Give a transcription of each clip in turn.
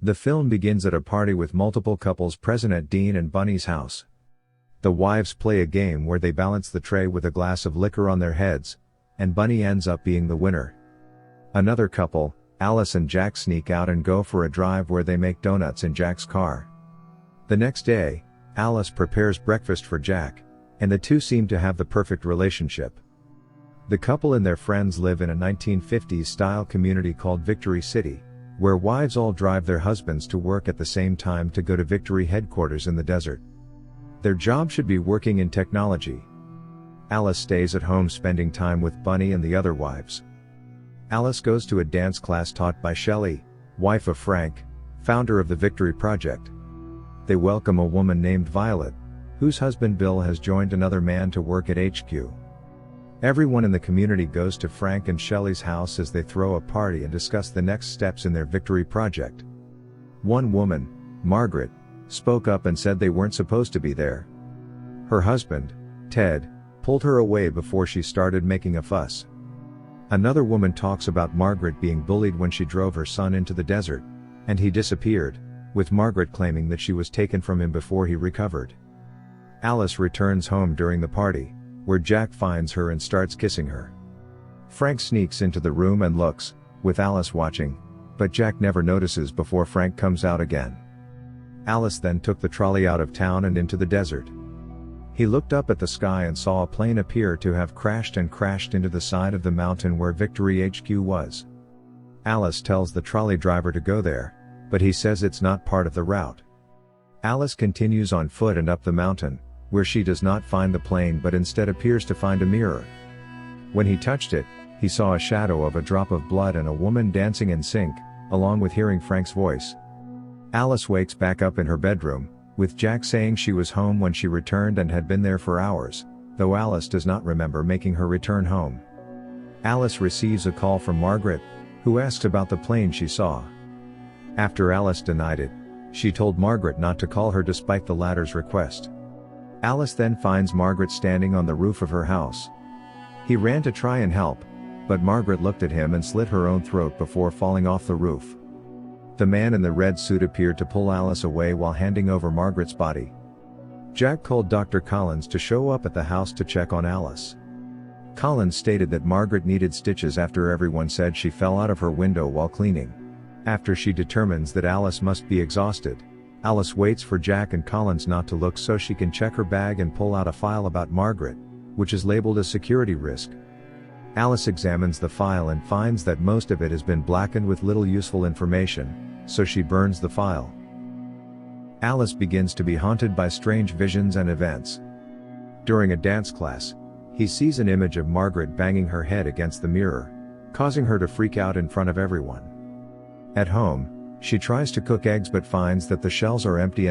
The film begins at a party with multiple couples present at Dean and Bunny's house. The wives play a game where they balance the tray with a glass of liquor on their heads, and Bunny ends up being the winner. Another couple, Alice and Jack, sneak out and go for a drive where they make donuts in Jack's car. The next day, Alice prepares breakfast for Jack, and the two seem to have the perfect relationship. The couple and their friends live in a 1950s-style community called Victory City, where wives all drive their husbands to work at the same time to go to Victory headquarters in the desert. Their job should be working in technology. Alice stays at home spending time with Bunny and the other wives. Alice goes to a dance class taught by Shelley, wife of Frank, founder of the Victory Project. They welcome a woman named Violet, whose husband Bill has joined another man to work at HQ. Everyone in the community goes to Frank and Shelley's house as they throw a party and discuss the next steps in their Victory Project. One woman, Margaret, spoke up and said they weren't supposed to be there. Her husband, Ted, pulled her away before she started making a fuss. Another woman talks about Margaret being bullied when she drove her son into the desert, and he disappeared, with Margaret claiming that she was taken from him before he recovered. Alice returns home during the party, where Jack finds her and starts kissing her. Frank sneaks into the room and looks, with Alice watching, but Jack never notices before Frank comes out again. Alice then took the trolley out of town and into the desert. He looked up at the sky and saw a plane appear to have crashed into the side of the mountain where Victory HQ was. Alice tells the trolley driver to go there, but he says it's not part of the route. Alice continues on foot and up the mountain, where she does not find the plane but instead appears to find a mirror. When he touched it, he saw a shadow of a drop of blood and a woman dancing in sync, along with hearing Frank's voice. Alice wakes back up in her bedroom, with Jack saying she was home when she returned and had been there for hours, though Alice does not remember making her return home. Alice receives a call from Margaret, who asks about the plane she saw. After Alice denied it, she told Margaret not to call her despite the latter's request. Alice then finds Margaret standing on the roof of her house. He ran to try and help, but Margaret looked at him and slit her own throat before falling off the roof. The man in the red suit appeared to pull Alice away while handing over Margaret's body. Jack called Dr. Collins to show up at the house to check on Alice. Collins stated that Margaret needed stitches after everyone said she fell out of her window while cleaning. After she determines that Alice must be exhausted, Alice waits for Jack and Collins not to look so she can check her bag and pull out a file about Margaret, which is labeled as security risk. Alice examines the file and finds that most of it has been blackened with little useful information, so she burns the file. Alice begins to be haunted by strange visions and events. During a dance class, he sees an image of Margaret banging her head against the mirror, causing her to freak out in front of everyone. At home, she tries to cook eggs but finds that the shells are empty.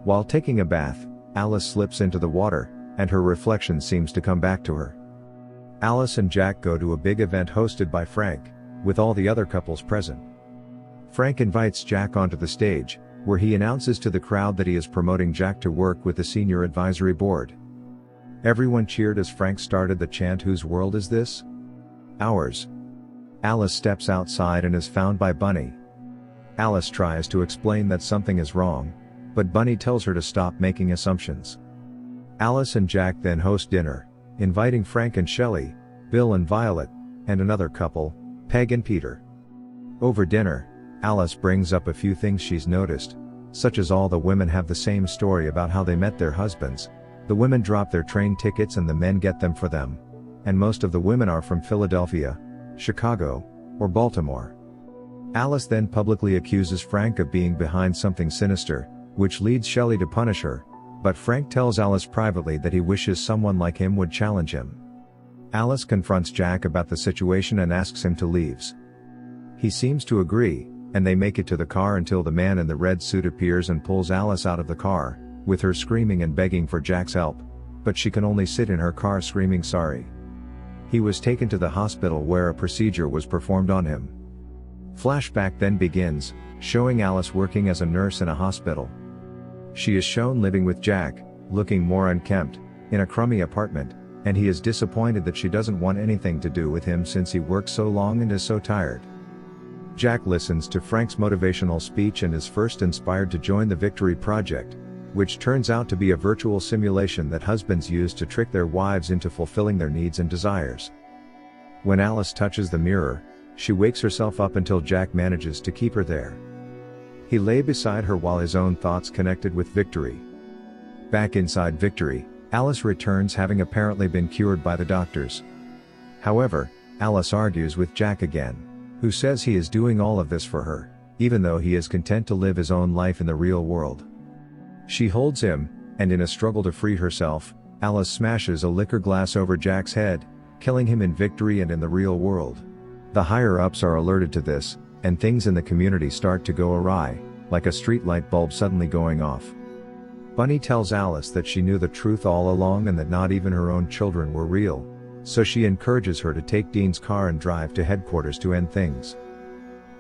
While taking a bath, Alice slips into the water, and her reflection seems to come back to her. Alice and Jack go to a big event hosted by Frank, with all the other couples present. Frank invites Jack onto the stage, where he announces to the crowd that he is promoting Jack to work with the senior advisory board. Everyone cheered as Frank started the chant, "Whose world is this? Ours." Alice steps outside and is found by Bunny. Alice tries to explain that something is wrong, but Bunny tells her to stop making assumptions. Alice and Jack then host dinner, inviting Frank and Shelley, Bill and Violet, and another couple, Peg and Peter. Over dinner, Alice brings up a few things she's noticed, such as all the women have the same story about how they met their husbands, the women drop their train tickets and the men get them for them, and most of the women are from Philadelphia, Chicago, or Baltimore. Alice then publicly accuses Frank of being behind something sinister, which leads Shelley to punish her, but Frank tells Alice privately that he wishes someone like him would challenge him. Alice confronts Jack about the situation and asks him to leave. He seems to agree, and they make it to the car until the man in the red suit appears and pulls Alice out of the car, with her screaming and begging for Jack's help, but she can only sit in her car screaming sorry. He was taken to the hospital where a procedure was performed on him. Flashback then begins, showing Alice working as a nurse in a hospital. She is shown living with Jack, looking more unkempt, in a crummy apartment, and he is disappointed that she doesn't want anything to do with him since he works so long and is so tired. Jack listens to Frank's motivational speech and is first inspired to join the Victory Project, which turns out to be a virtual simulation that husbands use to trick their wives into fulfilling their needs and desires. When Alice touches the mirror, she wakes herself up until Jack manages to keep her there. He lay beside her while his own thoughts connected with Victory. Back inside Victory, Alice returns having apparently been cured by the doctors. However, Alice argues with Jack again, who says he is doing all of this for her, even though he is content to live his own life in the real world. She holds him, and in a struggle to free herself, Alice smashes a liquor glass over Jack's head, killing him in Victory and in the real world. The higher-ups are alerted to this, and things in the community start to go awry, like a street light bulb suddenly going off. Bunny tells Alice that she knew the truth all along and that not even her own children were real, so she encourages her to take Dean's car and drive to headquarters to end things.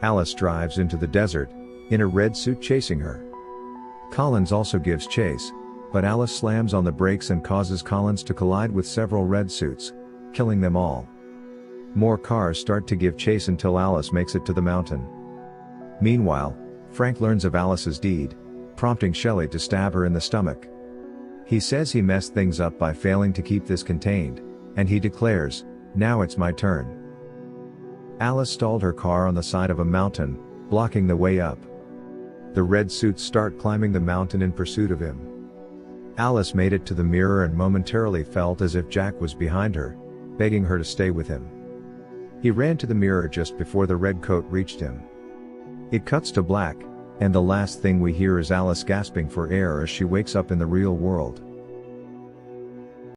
Alice drives into the desert, in a red suit chasing her. Collins also gives chase, but Alice slams on the brakes and causes Collins to collide with several red suits, killing them all. More cars start to give chase until Alice makes it to the mountain. Meanwhile, Frank learns of Alice's deed, prompting Shelley to stab her in the stomach. He says he messed things up by failing to keep this contained, and he declares, "Now it's my turn." Alice stalled her car on the side of a mountain, blocking the way up. The red suits start climbing the mountain in pursuit of him. Alice made it to the mirror and momentarily felt as if Jack was behind her, begging her to stay with him. He ran to the mirror just before the red coat reached him. It cuts to black, and the last thing we hear is Alice gasping for air as she wakes up in the real world.